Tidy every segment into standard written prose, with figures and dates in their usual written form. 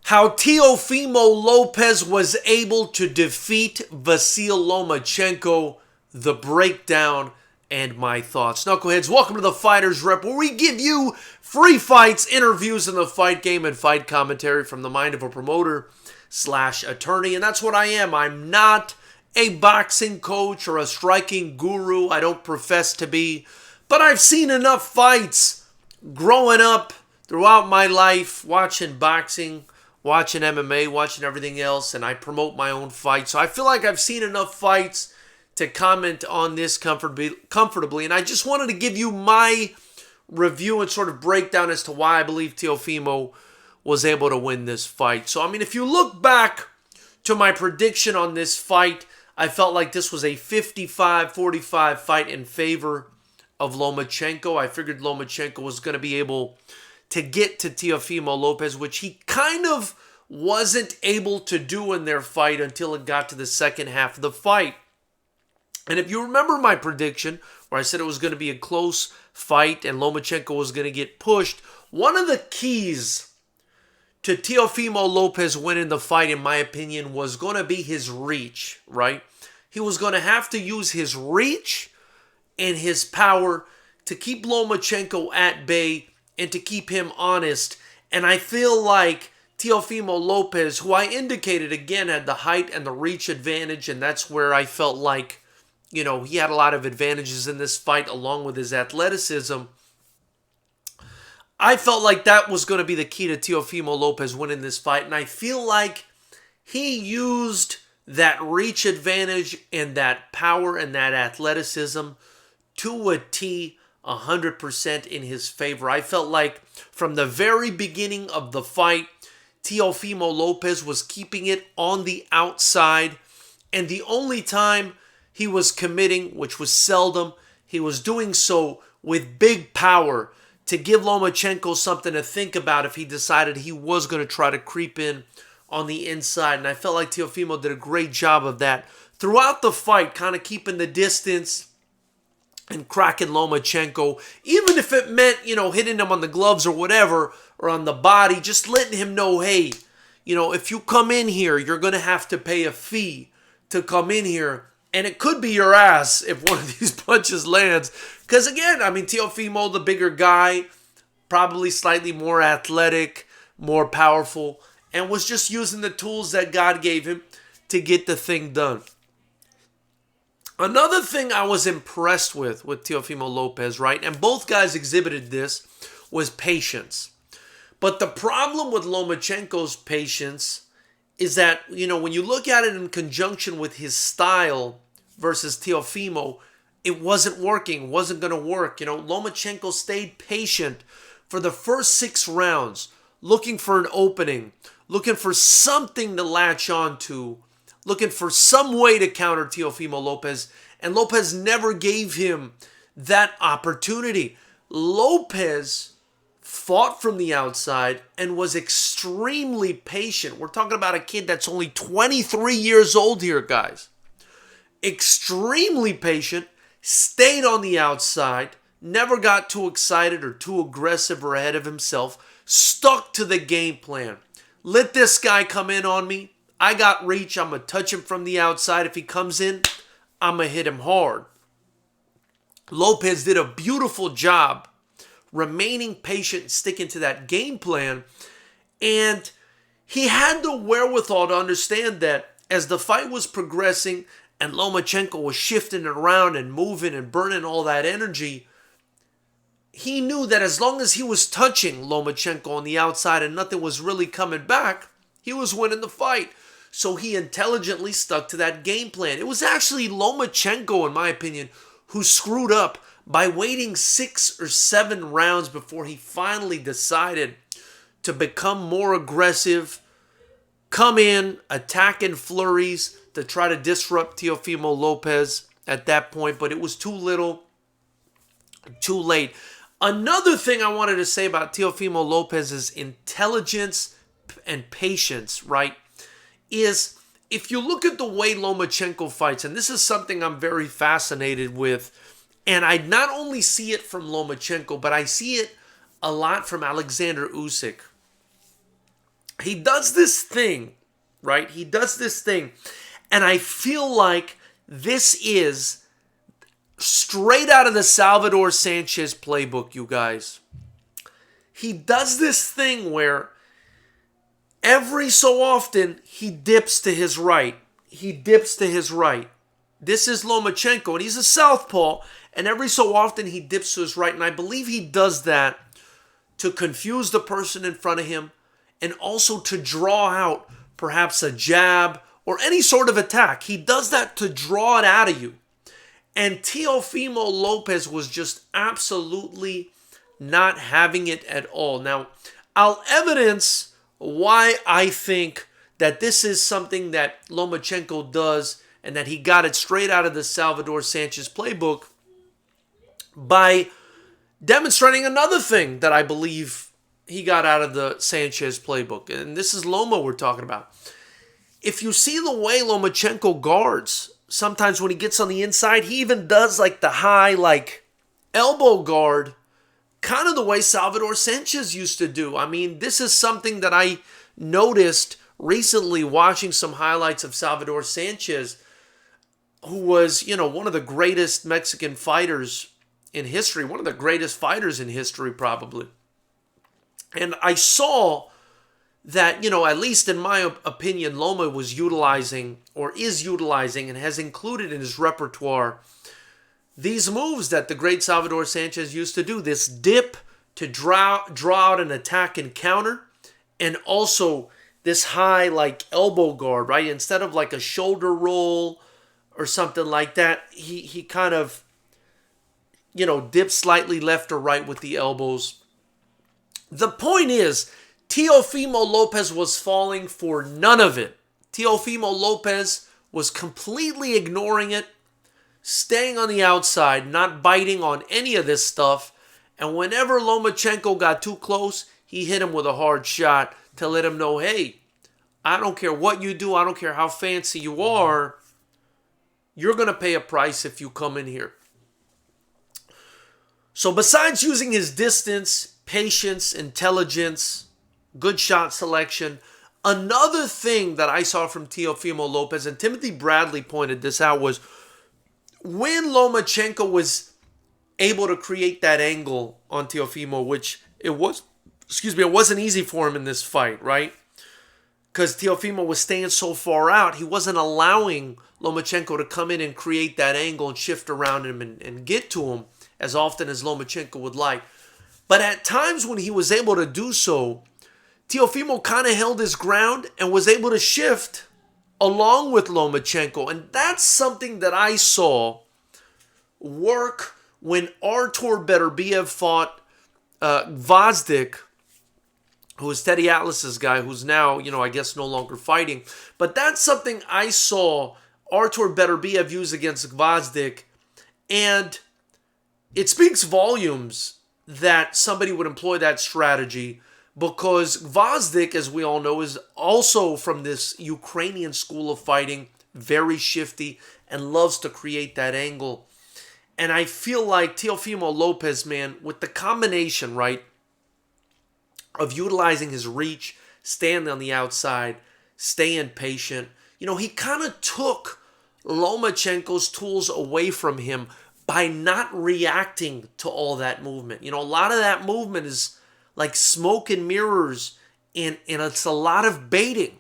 how Teofimo Lopez was able to defeat Vasyl Lomachenko, the breakdown, and my thoughts. Knuckleheads, welcome to the Fighters Rep, where we give you free fights, interviews in the fight game, and fight commentary from the mind of a promoter / attorney. And that's what I am. I'm not a boxing coach or a striking guru. I don't profess to be. But I've seen enough fights growing up throughout my life, watching boxing, watching MMA, watching everything else, and I promote my own fights. So I feel like I've seen enough fights to comment on this comfortably. And I just wanted to give you my review and sort of breakdown as to why I believe Teofimo was able to win this fight. So, I mean, if you look back to my prediction on this fight, I felt like this was a 55-45 fight in favor of Lomachenko. I figured Lomachenko was going to be able to get to Teofimo Lopez, which he kind of wasn't able to do in their fight until it got to the second half of the fight. And if you remember my prediction, where I said it was going to be a close fight and Lomachenko was going to get pushed, one of the keys to Teofimo Lopez winning the fight, in my opinion, was going to be his reach, right? He was going to have to use his reach and his power to keep Lomachenko at bay and to keep him honest. And I feel like Teofimo Lopez, who I indicated again had the height and the reach advantage, and that's where I felt like, you know, he had a lot of advantages in this fight along with his athleticism. I felt like that was going to be the key to Teofimo Lopez winning this fight, and I feel like he used that reach advantage and that power and that athleticism to a T, 100% in his favor. I felt like from the very beginning of the fight, Teofimo Lopez was keeping it on the outside, and the only time he was committing, which was seldom, he was doing so with big power to give Lomachenko something to think about if he decided he was going to try to creep in on the inside. And I felt like Teofimo did a great job of that throughout the fight, kind of keeping the distance and cracking Lomachenko, even if it meant, you know, hitting him on the gloves or whatever, or on the body, just letting him know, hey, you know, if you come in here, you're going to have to pay a fee to come in here. And it could be your ass if one of these punches lands. Because again, I mean, Teofimo, the bigger guy, probably slightly more athletic, more powerful, and was just using the tools that God gave him to get the thing done. Another thing I was impressed with Teofimo Lopez, right, and both guys exhibited this, was patience. But the problem with Lomachenko's patience is that, you know, when you look at it in conjunction with his style versus Teofimo, it wasn't working, wasn't going to work. You know, Lomachenko stayed patient for the first 6 rounds, looking for an opening, looking for something to latch on to, looking for some way to counter Teofimo Lopez, and Lopez never gave him that opportunity. Lopez fought from the outside and was extremely patient. We're talking about a kid that's only 23 years old here, guys. Extremely patient, stayed on the outside, never got too excited or too aggressive or ahead of himself, stuck to the game plan. Let this guy come in on me. I got reach. I'm going to touch him from the outside. If he comes in, I'm going to hit him hard. Lopez did a beautiful job remaining patient, sticking to that game plan. And he had the wherewithal to understand that as the fight was progressing and Lomachenko was shifting around and moving and burning all that energy, he knew that as long as he was touching Lomachenko on the outside and nothing was really coming back, he was winning the fight. So he intelligently stuck to that game plan. It was actually Lomachenko, in my opinion, who screwed up by waiting 6 or 7 rounds before he finally decided to become more aggressive, come in, attack in flurries to try to disrupt Teofimo Lopez at that point, but it was too little, too late. Another thing I wanted to say about Teofimo Lopez's intelligence and patience, right, is if you look at the way Lomachenko fights, and this is something I'm very fascinated with, and I not only see it from Lomachenko, but I see it a lot from Alexander Usyk. he does this thing, right? He does this thing. And I feel like this is straight out of the Salvador Sanchez playbook, you guys. He does this thing where every so often he dips to his right. He dips to his right. This is Lomachenko, and he's a southpaw, and every so often he dips to his right. And I believe he does that to confuse the person in front of him and also to draw out perhaps a jab or any sort of attack. He does that to draw it out of you. And Teofimo Lopez was just absolutely not having it at all. Now, I'll evidence why I think that this is something that Lomachenko does and that he got it straight out of the Salvador Sanchez playbook by demonstrating another thing that I believe he got out of the Sanchez playbook. And this is Loma we're talking about. If you see the way Lomachenko guards, sometimes when he gets on the inside, he even does like the high, like elbow guard, kind of the way Salvador Sanchez used to do. I mean, this is something that I noticed recently watching some highlights of Salvador Sanchez, who was, one of the greatest Mexican fighters in history, one of the greatest fighters in history probably. And I saw that, at least in my opinion, Loma was utilizing or is utilizing and has included in his repertoire these moves that the great Salvador Sanchez used to do. This dip to draw out an attack and counter, and also this high like elbow guard, right? Instead of like a shoulder roll or something like that, he kind of, dips slightly left or right with the elbows. The point is, Teofimo Lopez was falling for none of it. Teofimo Lopez was completely ignoring it, staying on the outside, not biting on any of this stuff. And whenever Lomachenko got too close, he hit him with a hard shot to let him know, hey, I don't care what you do. I don't care how fancy you are. You're going to pay a price if you come in here. So besides using his distance, patience, intelligence, good shot selection, another thing that I saw from Teofimo Lopez, and Timothy Bradley pointed this out, was when Lomachenko was able to create that angle on Teofimo, which it wasn't easy for him in this fight, right? Because Teofimo was staying so far out, he wasn't allowing Lomachenko to come in and create that angle and shift around him and get to him as often as Lomachenko would like. But at times when he was able to do so, Teofimo kind of held his ground and was able to shift along with Lomachenko. And that's something that I saw work when Artur Beterbiev fought Gvozdyk, who was Teddy Atlas's guy, who's now, I guess no longer fighting. But that's something I saw Artur Beterbiev use against Gvozdyk. And it speaks volumes that somebody would employ that strategy, because Gvozdyk, as we all know, is also from this Ukrainian school of fighting, very shifty, and loves to create that angle. And I feel like Teofimo Lopez, man, with the combination, right, of utilizing his reach, standing on the outside, staying patient, he kind of took Lomachenko's tools away from him by not reacting to all that movement. A lot of that movement is like smoke and mirrors, and it's a lot of baiting.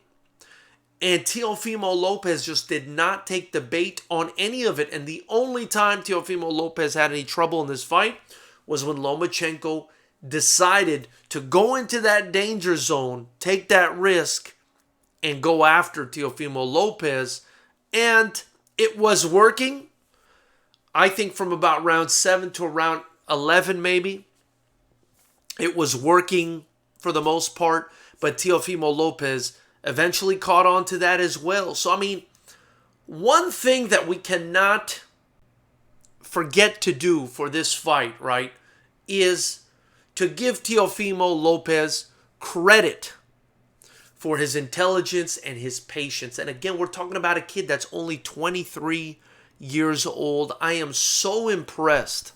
And Teofimo Lopez just did not take the bait on any of it. And the only time Teofimo Lopez had any trouble in this fight was when Lomachenko decided to go into that danger zone, take that risk, and go after Teofimo Lopez. And it was working. I think from about round 7 to around 11 maybe, it was working for the most part, but Teofimo Lopez eventually caught on to that as well. So, I mean, one thing that we cannot forget to do for this fight, right, is to give Teofimo Lopez credit for his intelligence and his patience. And again, we're talking about a kid that's only 23 years old. I am so impressed.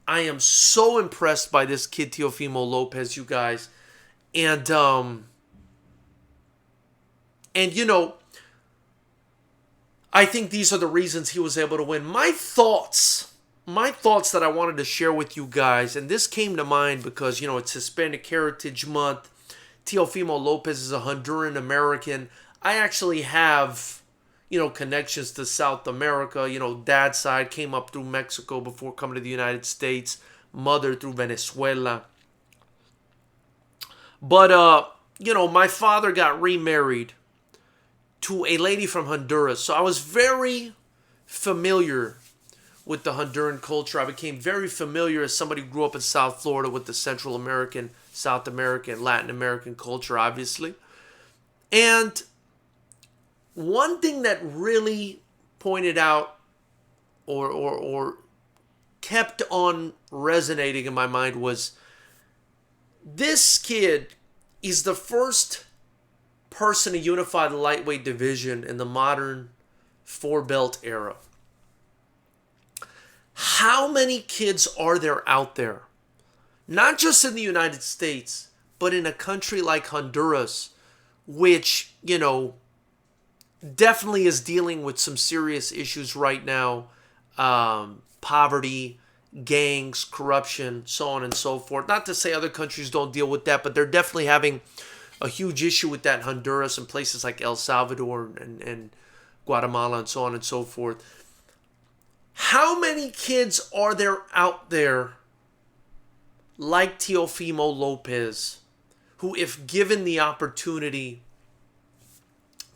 I am so impressed by this kid, Teofimo Lopez, you guys. And And, I think these are the reasons he was able to win. My thoughts that I wanted to share with you guys, and this came to mind because, it's Hispanic Heritage Month. Teofimo Lopez is a Honduran American. I actually have, connections to South America. Dad's side came up through Mexico before coming to the United States. Mother through Venezuela. But, my father got remarried to a lady from Honduras. So I was very familiar with the Honduran culture. I became very familiar as somebody who grew up in South Florida with the Central American, South American, Latin American culture, obviously. And one thing that really pointed out or kept on resonating in my mind was this kid is the first person to unify the lightweight division in the modern four-belt era. How many kids are there out there, not just in the United States, but in a country like Honduras, which, definitely is dealing with some serious issues right now, poverty, gangs, corruption, so on and so forth. Not to say other countries don't deal with that, but they're definitely having a huge issue with that in Honduras and places like El Salvador and Guatemala and so on and so forth. How many kids are there out there like Teofimo Lopez who, if given the opportunity,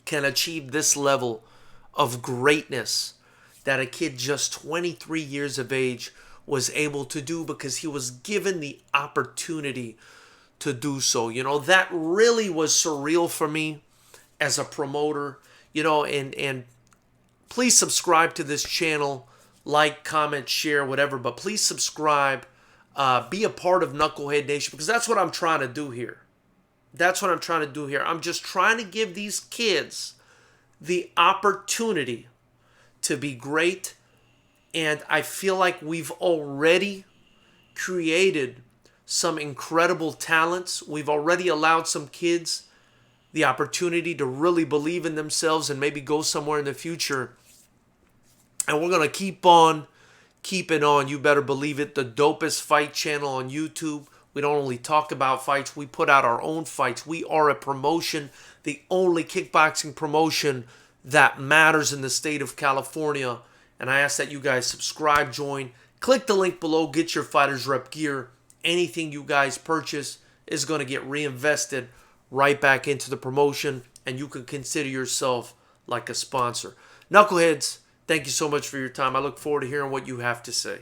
can achieve this level of greatness that a kid just 23 years of age was able to do because he was given the opportunity to do so? That really was surreal for me as a promoter, and please subscribe to this channel, like, comment, share, whatever, but please subscribe, be a part of Knucklehead Nation, because that's what I'm trying to do here. I'm just trying to give these kids the opportunity to be great, and I feel like we've already created some incredible talents. We've already allowed some kids the opportunity to really believe in themselves and maybe go somewhere in the future. And we're going to keep on keeping on. You better believe it. The dopest fight channel on YouTube. We don't only talk about fights. We put out our own fights. We are a promotion, the only kickboxing promotion that matters in the state of California. And I ask that you guys subscribe, join, click the link below, get your Fighters Rep gear. Anything you guys purchase is going to get reinvested right back into the promotion, and you can consider yourself like a sponsor. Knuckleheads, thank you so much for your time. I look forward to hearing what you have to say.